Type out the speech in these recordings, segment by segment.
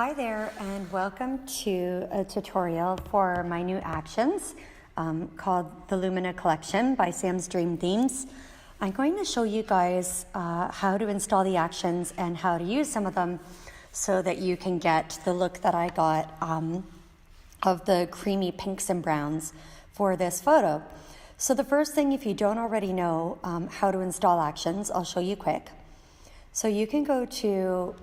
Hi there, and welcome to a tutorial for my new actions called the Lumina collection by SamsDreamThemes. I'm going to show you guys how to install the actions and how to use some of them so that you can get the look that I got of the creamy pinks and browns for this photo. So the first thing, if you don't already know how to install actions, I'll show you quick. So you can go to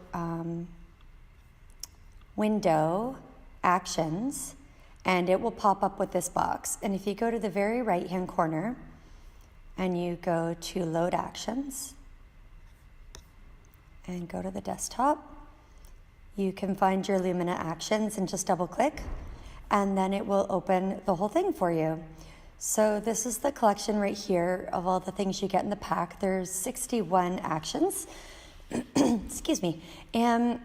Window, Actions, and it will pop up with this box. And if you go to the very right-hand corner and you go to Load Actions and go to the desktop, you can find your Lumina actions and just double-click, and then it will open the whole thing for you. So this is the collection right here of all the things you get in the pack. There's 61 actions. Excuse me. And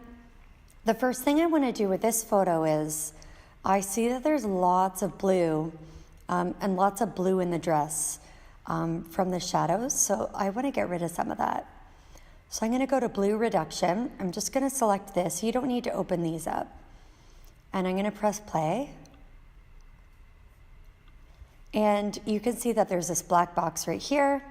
the first thing I want to do with this photo is I see that there's lots of blue and lots of blue in the dress from the shadows. So I want to get rid of some of that. So I'm going to go to Blue Reduction. I'm just going to select this. You don't need to open these up. And I'm going to press play. And you can see that there's this black box right here.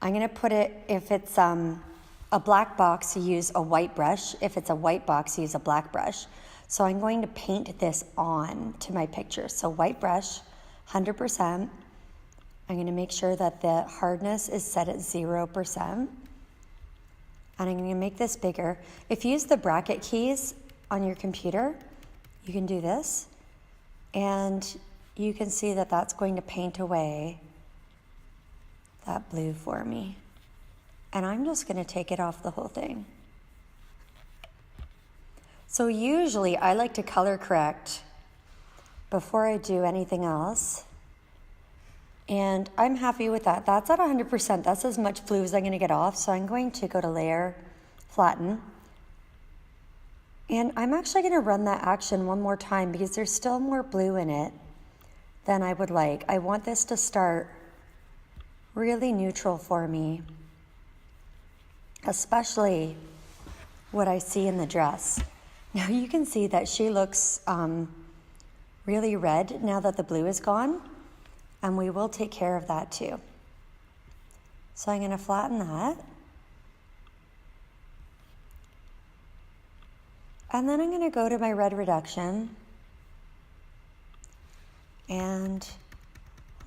I'm going to put it, if it's a black box, you use a white brush. If it's a white box, you use a black brush. So I'm going to paint this on to my picture. So white brush, 100%. I'm going to make sure that the hardness is set at 0%. And I'm going to make this bigger. If you use the bracket keys on your computer, you can do this. And you can see that that's going to paint away that blue for me. And I'm just going to take it off the whole thing. So usually I like to color correct before I do anything else. And I'm happy with that. That's at 100%. That's as much blue as I'm going to get off. So I'm going to go to Layer, Flatten. And I'm actually going to run that action one more time because there's still more blue in it than I would like. I want this to start really neutral for me, especially what I see in the dress. Now you can see that she looks really red now that the blue is gone, and we will take care of that too. So I'm going to flatten that. And then I'm going to go to my red reduction and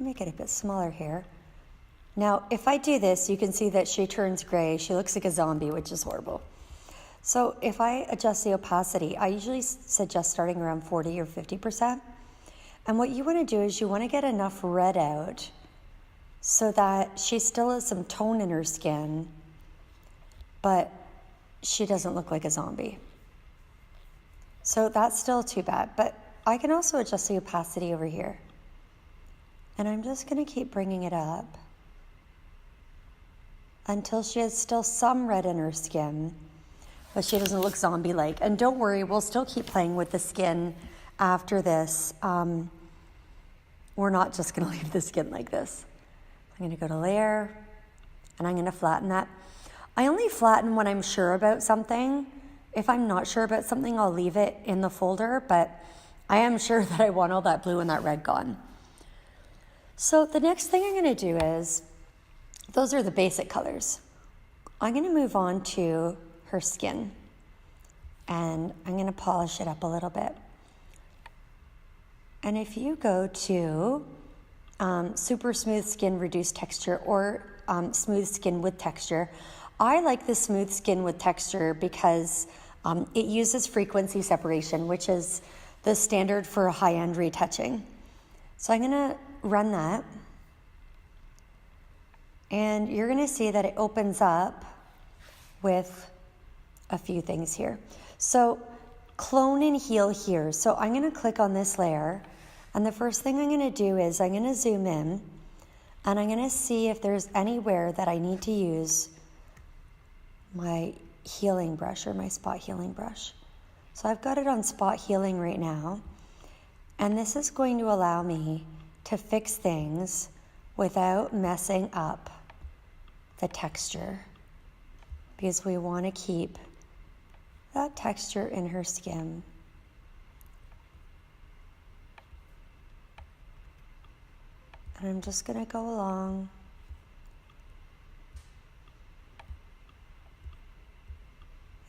make it a bit smaller here. Now, if I do this, you can see that she turns gray. She looks like a zombie, which is horrible. So if I adjust the opacity, I usually suggest starting around 40 or 50%. And what you want to do is you want to get enough red out so that she still has some tone in her skin, but she doesn't look like a zombie. So that's still too bad, but I can also adjust the opacity over here. And I'm just going to keep bringing it up until she has still some red in her skin, but she doesn't look zombie-like. And don't worry, we'll still keep playing with the skin after this. We're not just going to leave the skin like this. I'm going to go to Layer, and I'm going to flatten that. I only flatten when I'm sure about something. If I'm not sure about something, I'll leave it in the folder, but I am sure that I want all that blue and that red gone. So the next thing I'm going to do is, those are the basic colors. I'm going to move on to her skin, and I'm going to polish it up a little bit. And if you go to Super Smooth Skin Reduced Texture or Smooth Skin with Texture, I like the Smooth Skin with Texture because it uses frequency separation, which is the standard for high-end retouching. So I'm going to run that. And you're going to see that it opens up with a few things here. So clone and heal here. So I'm going to click on this layer. And the first thing I'm going to do is I'm going to zoom in. And I'm going to see if there's anywhere that I need to use my healing brush or my spot healing brush. So I've got it on spot healing right now. And this is going to allow me to fix things without messing up the texture, because we want to keep that texture in her skin. And I'm just going to go along.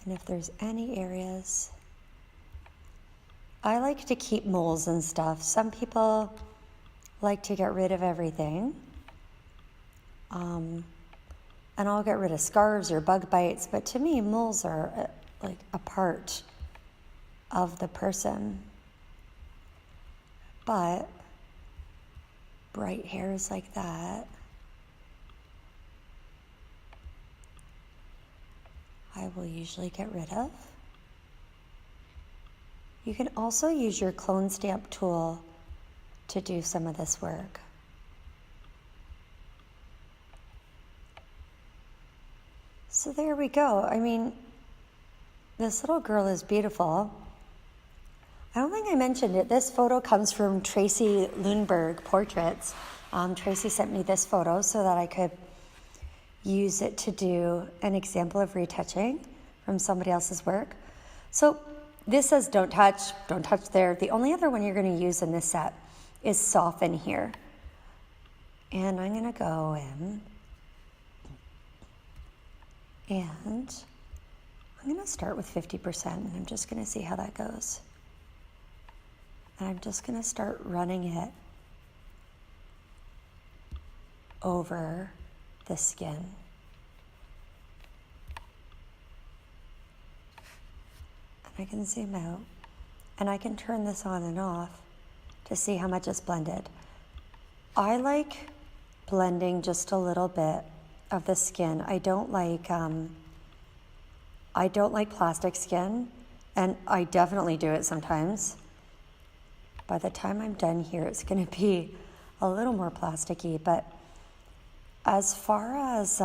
And if there's any areas, I like to keep moles and stuff. Some people like to get rid of everything. And I'll get rid of scars or bug bites, but to me, moles are like a part of the person. But bright hairs like that, I will usually get rid of. You can also use your clone stamp tool to do some of this work. So there we go. I mean, this little girl is beautiful. I don't think I mentioned it. This photo comes from Tracy Lundberg Portraits. Tracy sent me this photo so that I could use it to do an example of retouching from somebody else's work. So this says don't touch there. The only other one you're going to use in this set is soften here. And I'm going to go in and I'm going to start with 50% and I'm just going to see how that goes. And I'm just going to start running it over the skin. And I can zoom out and I can turn this on and off to see how much is blended. I like blending just a little bit of the skin. I don't like plastic skin, and I definitely do it sometimes. By the time I'm done here, it's going to be a little more plasticky, but as far as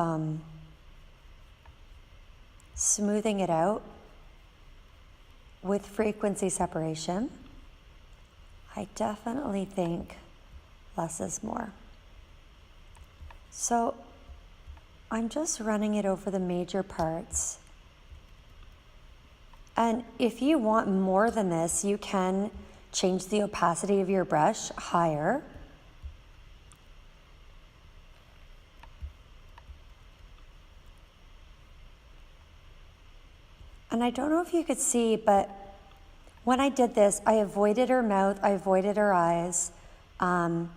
smoothing it out with frequency separation, I definitely think less is more. So I'm just running it over the major parts. And if you want more than this, you can change the opacity of your brush higher. And I don't know if you could see, but when I did this, I avoided her mouth, I avoided her eyes, and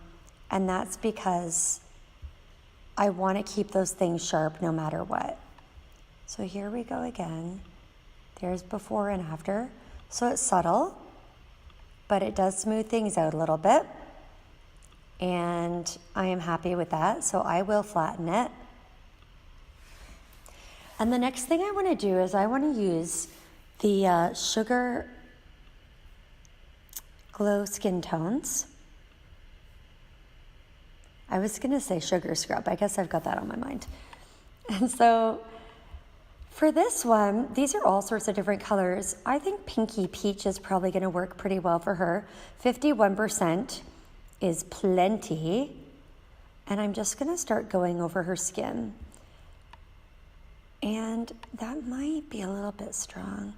that's because I want to keep those things sharp no matter what. So here we go again. There's before and after. So it's subtle, but it does smooth things out a little bit. And I am happy with that, so I will flatten it. And the next thing I want to do is I want to use the Sugar Glow Skin Tones. I was going to say Sugar Scrub. I guess I've got that on my mind. And so for this one, these are all sorts of different colors. I think Pinky Peach is probably going to work pretty well for her. 51% is plenty. And I'm just going to start going over her skin. And that might be a little bit strong,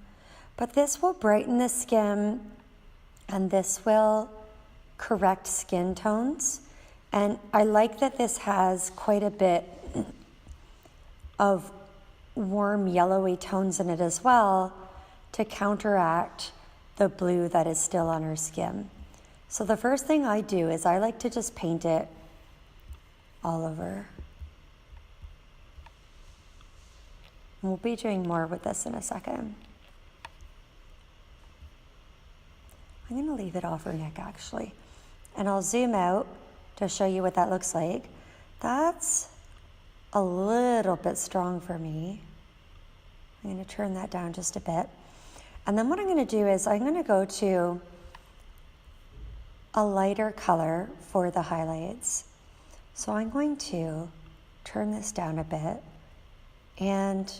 but this will brighten the skin and this will correct skin tones. And I like that this has quite a bit of warm yellowy tones in it as well to counteract the blue that is still on her skin. So the first thing I do is I like to just paint it all over. We'll be doing more with this in a second. I'm going to leave it off her neck actually. And I'll zoom out to show you what that looks like. That's a little bit strong for me. I'm going to turn that down just a bit. And then what I'm going to do is I'm going to go to a lighter color for the highlights. So I'm going to turn this down a bit and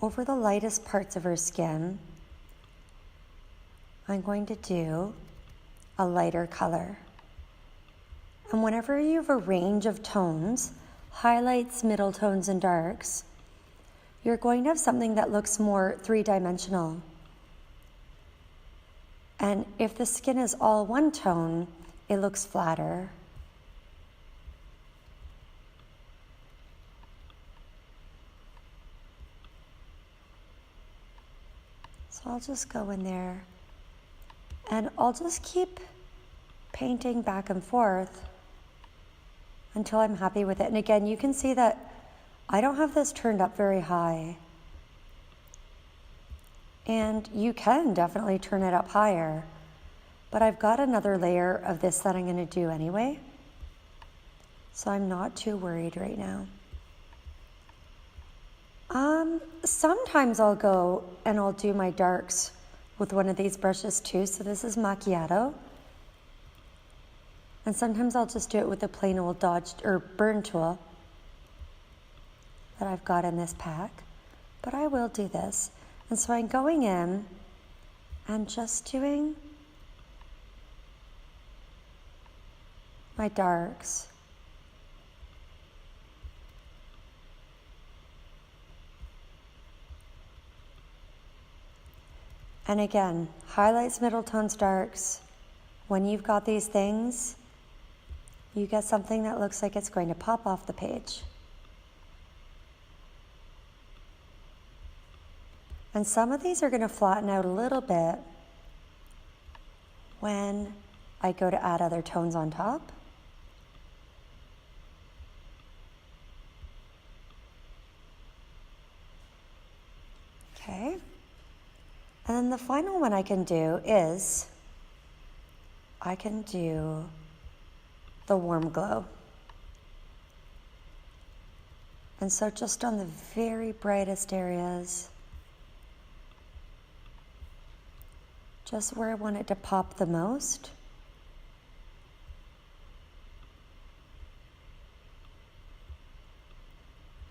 over the lightest parts of her skin, I'm going to do a lighter color. And whenever you have a range of tones, highlights, middle tones, and darks, you're going to have something that looks more three-dimensional. And if the skin is all one tone, it looks flatter. So I'll just go in there and I'll just keep painting back and forth until I'm happy with it. And again, you can see that I don't have this turned up very high. And you can definitely turn it up higher, but I've got another layer of this that I'm going to do anyway, so I'm not too worried right now. Sometimes I'll go and I'll do my darks with one of these brushes too. So this is Macchiato, and sometimes I'll just do it with a plain old Dodge or burn tool that I've got in this pack, but I will do this. And so I'm going in and just doing my darks. And again, highlights, middle tones, darks. When you've got these things, you get something that looks like it's going to pop off the page. And some of these are going to flatten out a little bit when I go to add other tones on top. Okay. And then the final one I can do is I can do the warm glow. And so just on the very brightest areas, just where I want it to pop the most.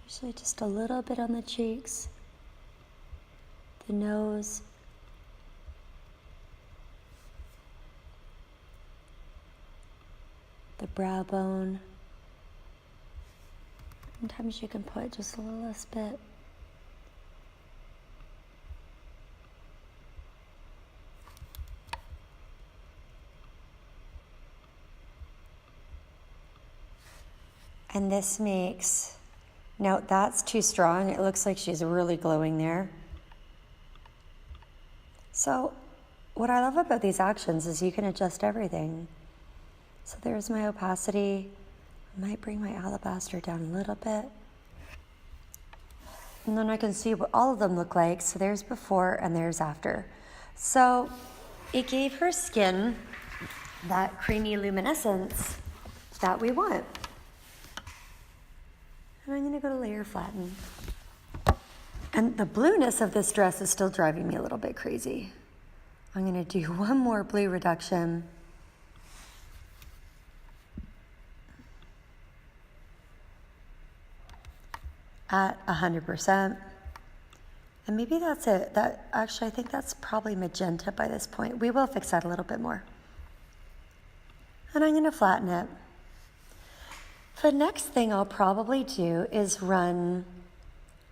Usually just a little bit on the cheeks, the nose, the brow bone. Sometimes you can put just a little bit. And this makes, now that's too strong. It looks like she's really glowing there. So what I love about these actions is you can adjust everything. So there's my opacity. I might bring my alabaster down a little bit. And then I can see what all of them look like. So there's before and there's after. So it gave her skin that creamy luminescence that we want. And I'm going to go to layer flatten. And the blueness of this dress is still driving me a little bit crazy. I'm going to do one more blue reduction. At 100%. And maybe that's it. Actually, I think that's probably magenta by this point. We will fix that a little bit more. And I'm going to flatten it. The next thing I'll probably do is run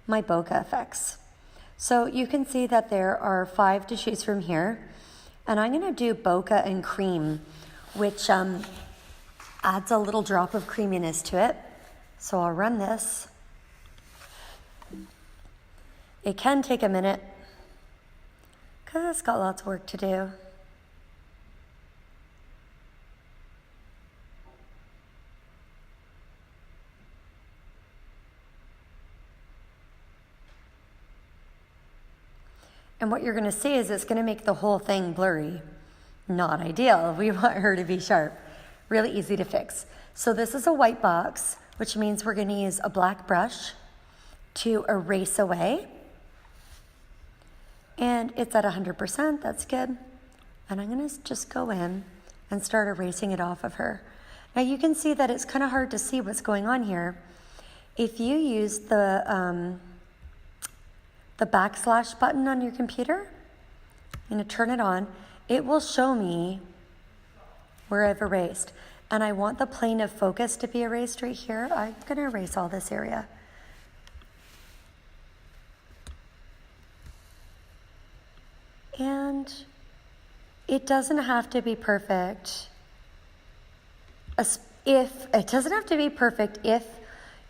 my bokeh effects. So you can see that there are 5 to choose from here. And I'm going to do bokeh and cream, which adds a little drop of creaminess to it. So I'll run this. It can take a minute because it's got lots of work to do. And what you're going to see is it's going to make the whole thing blurry. Not ideal. We want her to be sharp. Really easy to fix. So this is a white box, which means we're going to use a black brush to erase away. And it's at 100%, that's good. And I'm going to just go in and start erasing it off of her. Now you can see that it's kind of hard to see what's going on here. If you use the backslash button on your computer, I'm going to turn it on, it will show me where I've erased. And I want the plane of focus to be erased right here. I'm going to erase all this area. It doesn't have to be perfect. It doesn't have to be perfect if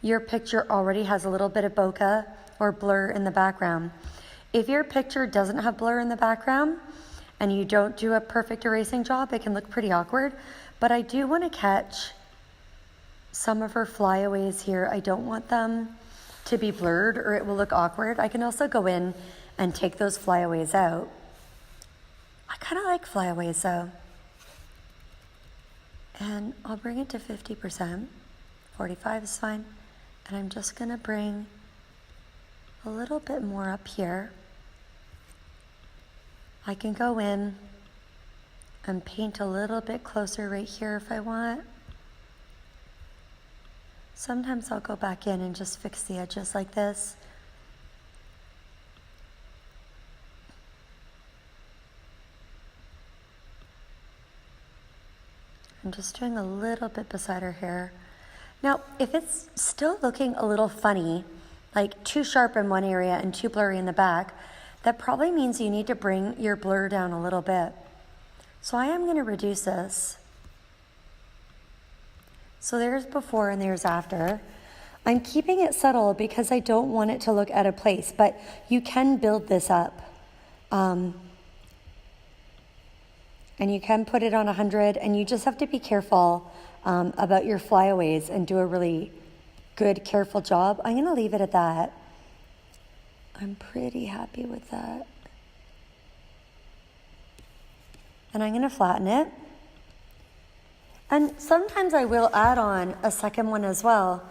your picture already has a little bit of bokeh or blur in the background. If your picture doesn't have blur in the background and you don't do a perfect erasing job, it can look pretty awkward. But I do want to catch some of her flyaways here. I don't want them to be blurred or it will look awkward. I can also go in and take those flyaways out. I kind of like flyaways though. And I'll bring it to 50%. 45 is fine. And I'm just going to bring a little bit more up here. I can go in and paint a little bit closer right here if I want. Sometimes I'll go back in and just fix the edges like this. I'm just doing a little bit beside her hair. Now, if it's still looking a little funny, like too sharp in one area and too blurry in the back, that probably means you need to bring your blur down a little bit. So I am going to reduce this. So there's before and there's after. I'm keeping it subtle because I don't want it to look out of place, but you can build this up. And you can put it on 100, and you just have to be careful about your flyaways and do a really good, careful job. I'm going to leave it at that. I'm pretty happy with that. And I'm going to flatten it. And sometimes I will add on a second one as well.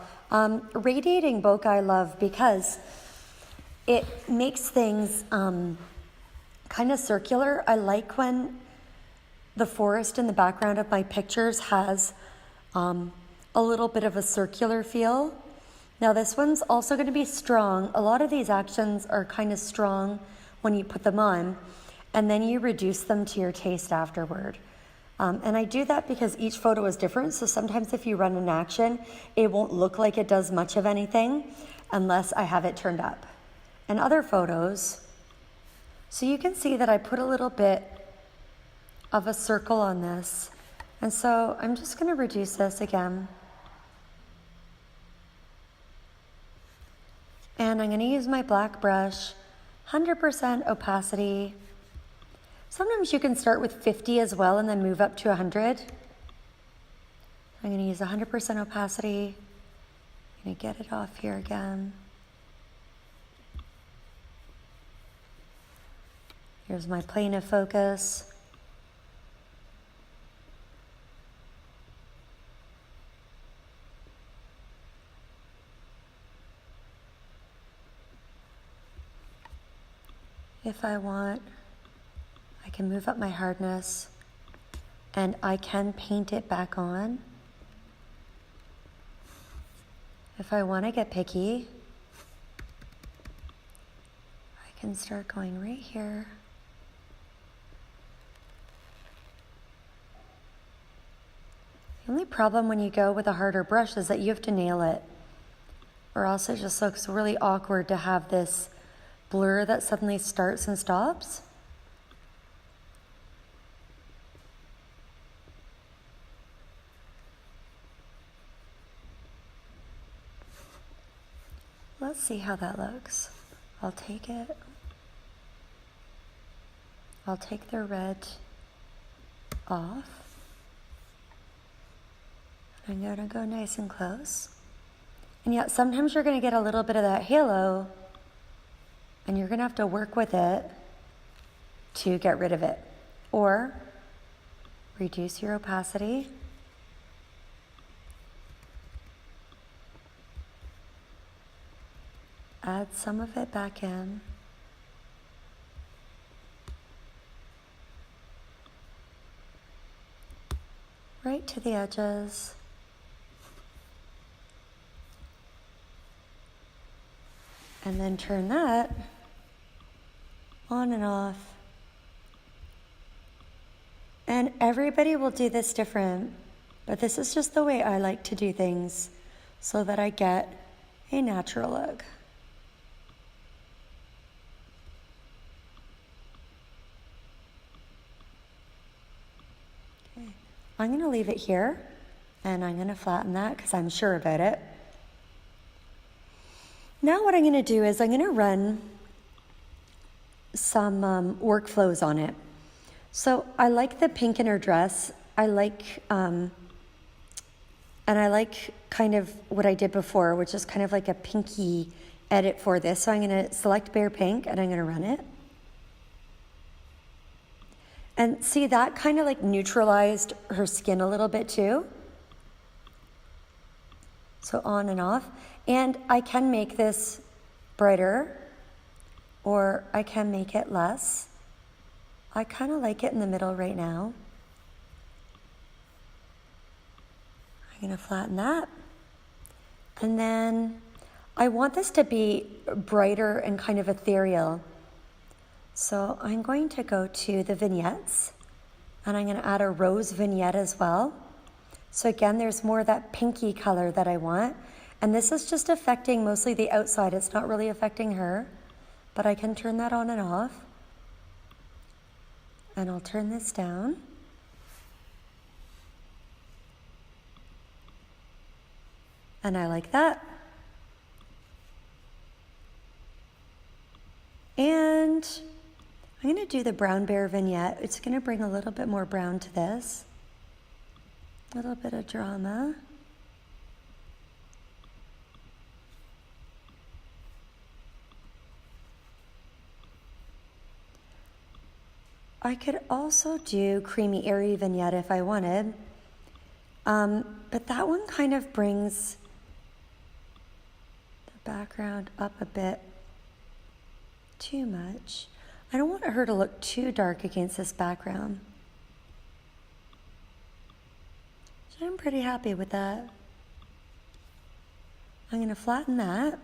Radiating bokeh I love because it makes things kind of circular. I like when the forest in the background of my pictures has a little bit of a circular feel. Now this one's also going to be strong. A lot of these actions are kind of strong when you put them on, and then you reduce them to your taste afterward. And I do that because each photo is different, so sometimes if you run an action, it won't look like it does much of anything unless I have it turned up. And other photos, so you can see that I put a little bit of a circle on this. And so I'm just going to reduce this again. And I'm going to use my black brush, 100% opacity. Sometimes you can start with 50 as well and then move up to 100. I'm going to use 100% opacity. I'm going to get it off here again. Here's my plane of focus. If I want, I can move up my hardness and I can paint it back on. If I want to get picky, I can start going right here. The only problem when you go with a harder brush is that you have to nail it, or else it just looks really awkward to have this blur that suddenly starts and stops. Let's see how that looks. I'll take it. I'll take the red off. I'm going to go nice and close. And yet sometimes you're going to get a little bit of that halo, and you're going to have to work with it to get rid of it. Or reduce your opacity. Add some of it back in. Right to the edges. And then turn that on and off. And everybody will do this different, but this is just the way I like to do things so that I get a natural look. I'm going to leave it here, and I'm going to flatten that because I'm sure about it. Now what I'm going to do is I'm going to run some workflows on it. So I like the pink in her dress. I like, and I like kind of what I did before, which is kind of like a pinky edit for this. So I'm going to select Bare Pink and I'm going to run it. And see, that kind of like neutralized her skin a little bit too. So on and off. And I can make this brighter, or I can make it less. I kind of like it in the middle right now. I'm going to flatten that. And then I want this to be brighter and kind of ethereal. So I'm going to go to the vignettes, and I'm going to add a rose vignette as well. So again, there's more of that pinky color that I want. And this is just affecting mostly the outside. It's not really affecting her, but I can turn that on and off. And I'll turn this down. And I like that. And I'm going to do the brown bear vignette. It's going to bring a little bit more brown to this. A little bit of drama. I could also do creamy airy vignette if I wanted. But that one kind of brings the background up a bit too much. I don't want her to look too dark against this background. So I'm pretty happy with that. I'm going to flatten that.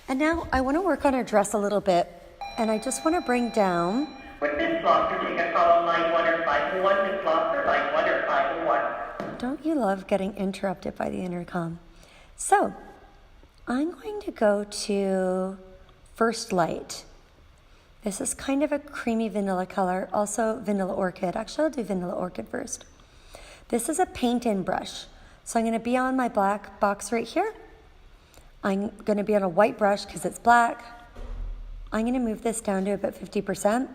And now I want to work on her dress a little bit. And I just want to bring down. With Miss Foster, take a call on line 1 or 501. Miss Foster, line 1 or 501. Don't you love getting interrupted by the intercom? So I'm going to go to First Light. This is kind of a creamy vanilla color, also vanilla orchid. Actually, I'll do vanilla orchid first. This is a paint-in brush. So I'm going to be on my black box right here. I'm going to be on a white brush because it's black. I'm going to move this down to about 50%.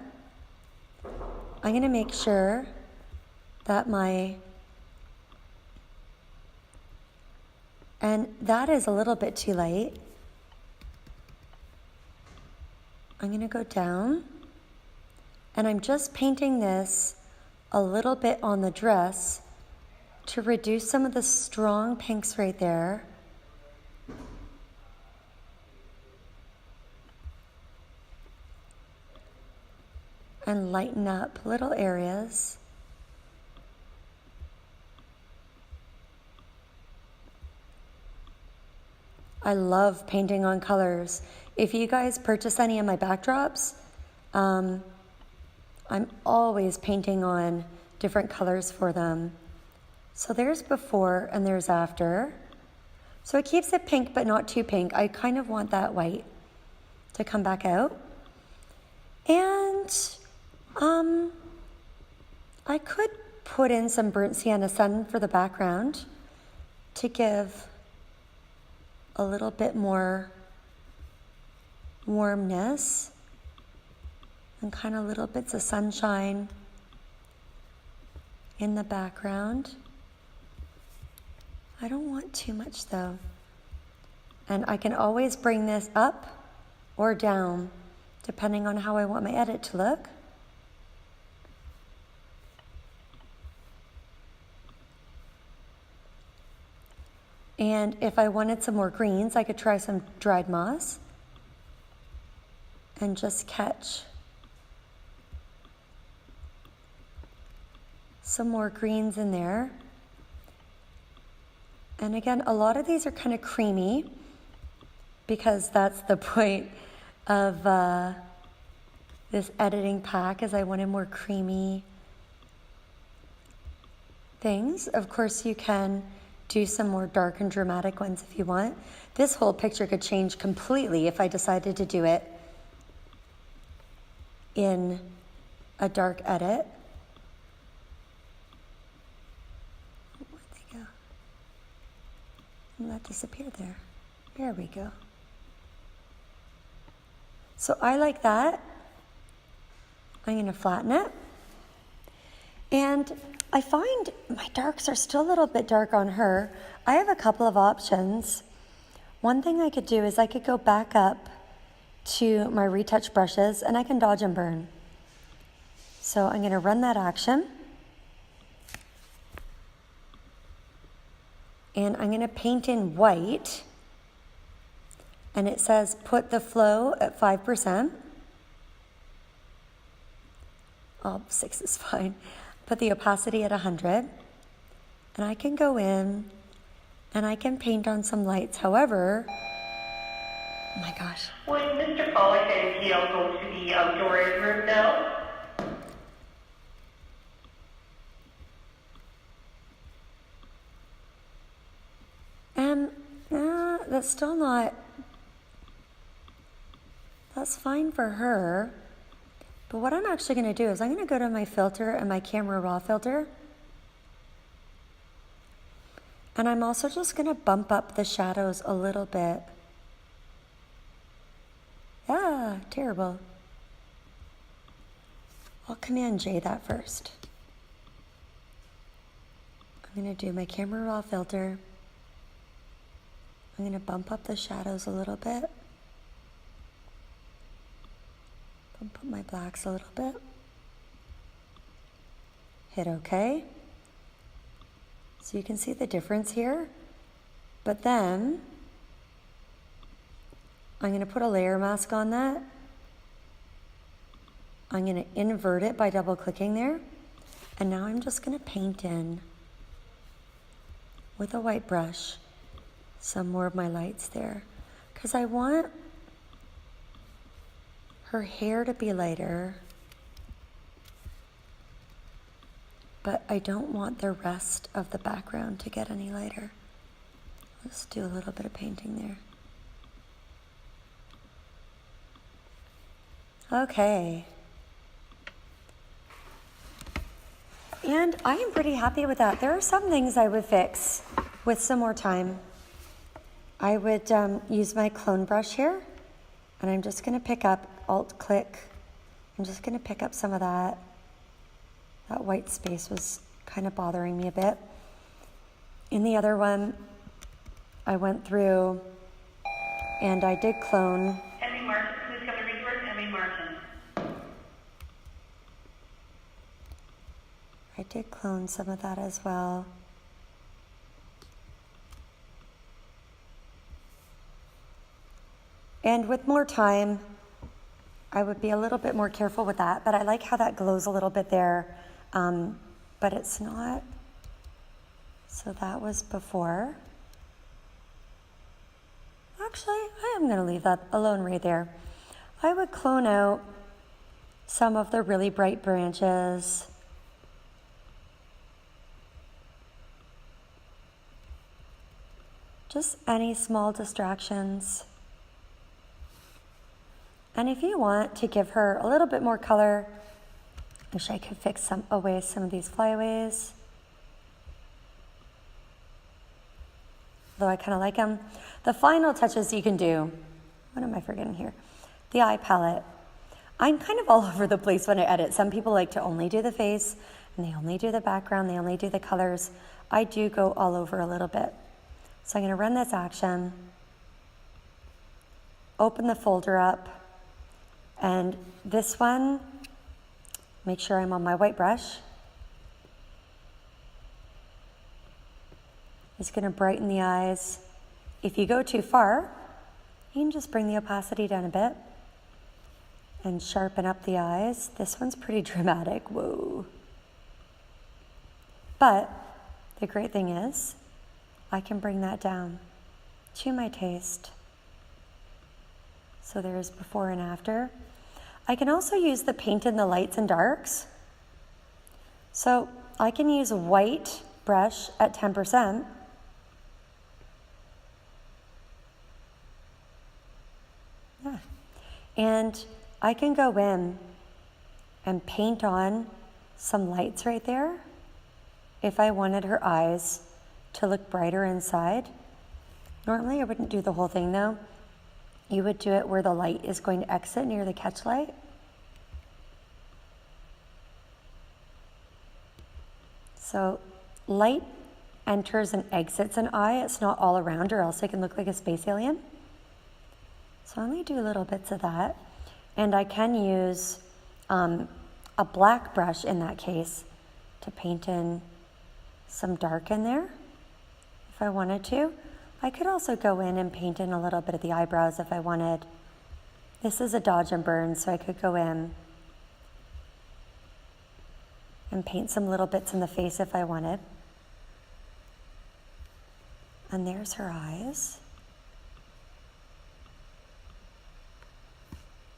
I'm going to make sure that and that is a little bit too light. I'm going to go down, and I'm just painting this a little bit on the dress to reduce some of the strong pinks right there. And lighten up little areas. I love painting on colors. If you guys purchase any of my backdrops, I'm always painting on different colors for them. So there's before and there's after. So it keeps it pink but not too pink. I kind of want that white to come back out. And I could put in some burnt sienna sun for the background to give a little bit more warmness and kind of little bits of sunshine in the background. I don't want too much though. And I can always bring this up or down depending on how I want my edit to look. And if I wanted some more greens, I could try some dried moss and just catch some more greens in there. And again, a lot of these are kind of creamy because that's the point of this editing pack, is I wanted more creamy things. Of course, you can do some more dark and dramatic ones if you want. This whole picture could change completely if I decided to do it in a dark edit. And that disappeared there. There we go. So I like that. I'm going to flatten it. And I find my darks are still a little bit dark on her. I have a couple of options. One thing I could do is I could go back up to my retouch brushes and I can dodge and burn. So I'm going to run that action. And I'm going to paint in white. And it says put the flow at 5%. Oh, 6 is fine. Put the opacity at 100. And I can go in and I can paint on some lights. However, oh my gosh. Would Mr. Pollock and Gail go to the outdoor room now? That's still not, that's fine for her. But what I'm actually going to do is I'm going to go to my filter and my camera raw filter. And I'm also just going to bump up the shadows a little bit. Ah, terrible. I'll Command J that first. I'm going to do my camera raw filter. I'm going to bump up the shadows a little bit. Bump up my blacks a little bit. Hit OK. So you can see the difference here. But then I'm going to put a layer mask on that. I'm going to invert it by double clicking there. And now I'm just going to paint in with a white brush some more of my lights there. Because I want her hair to be lighter, but I don't want the rest of the background to get any lighter. Let's do a little bit of painting there. Okay. And I am pretty happy with that. There are some things I would fix with some more time. I would use my clone brush here, and I'm just going to pick up, Alt-click, I'm just going to pick up some of that. That white space was kind of bothering me a bit. In the other one, I went through and I did clone. Emmy Martin, who's coming to report? Emmy Martin. I did clone some of that as well. And with more time, I would be a little bit more careful with that, but I like how that glows a little bit there, but it's not. So that was before. Actually, I am going to leave that alone right there. I would clone out some of the really bright branches. Just any small distractions. And if you want to give her a little bit more color, I wish I could fix some of these flyaways. Though I kind of like them. The final touches you can do, what am I forgetting here? The eye palette. I'm kind of all over the place when I edit. Some people like to only do the face, and they only do the background, they only do the colors. I do go all over a little bit. So I'm going to run this action, open the folder up, and this one, make sure I'm on my white brush. It's going to brighten the eyes. If you go too far, you can just bring the opacity down a bit and sharpen up the eyes. This one's pretty dramatic, whoa. But the great thing is, I can bring that down to my taste. So there's before and after. I can also use the paint in the lights and darks. So I can use a white brush at 10%. Yeah. And I can go in and paint on some lights right there if I wanted her eyes to look brighter inside. Normally I wouldn't do the whole thing though. You would do it where the light is going to exit near the catch light. So light enters and exits an eye. It's not all around, or else it can look like a space alien. So I only do little bits of that. And I can use a black brush in that case to paint in some dark in there if I wanted to. I could also go in and paint in a little bit of the eyebrows if I wanted. This is a dodge and burn, so I could go in and paint some little bits in the face if I wanted. And there's her eyes.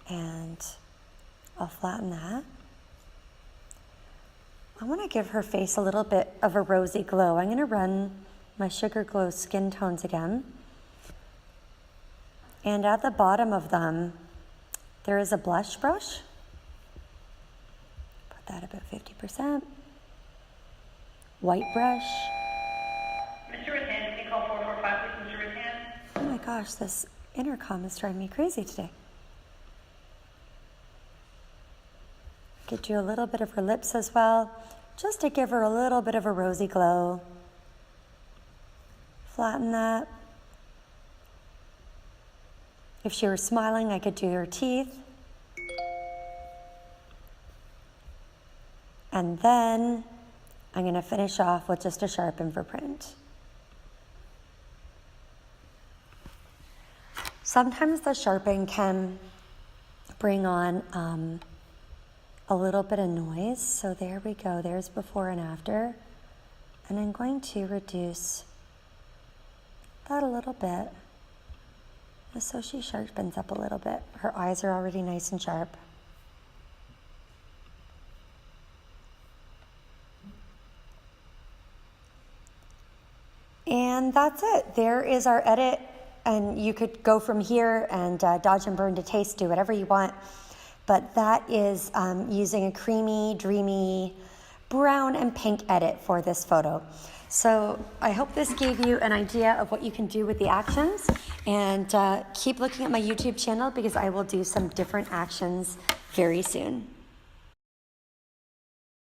And I'll flatten that. I want to give her face a little bit of a rosy glow. I'm going to run my Sugar Glow skin tones again. And at the bottom of them, there is a blush brush. Put that about 50%. White brush. Mr. Rattan, can you call 445, please, Mr. Rattan? Oh my gosh, this intercom is driving me crazy today. Could do a little bit of her lips as well, just to give her a little bit of a rosy glow. Flatten that. If she were smiling, I could do her teeth. And then I'm going to finish off with just a sharpen for print. Sometimes the sharpen can bring on a little bit of noise. So there we go. There's before and after. And I'm going to reduce that a little bit, just so she sharpens up a little bit. Her eyes are already nice and sharp. And that's it. There is our edit. And you could go from here and dodge and burn to taste, do whatever you want. But that is using a creamy, dreamy brown and pink edit for this photo. So I hope this gave you an idea of what you can do with the actions. And keep looking at my YouTube channel because I will do some different actions very soon.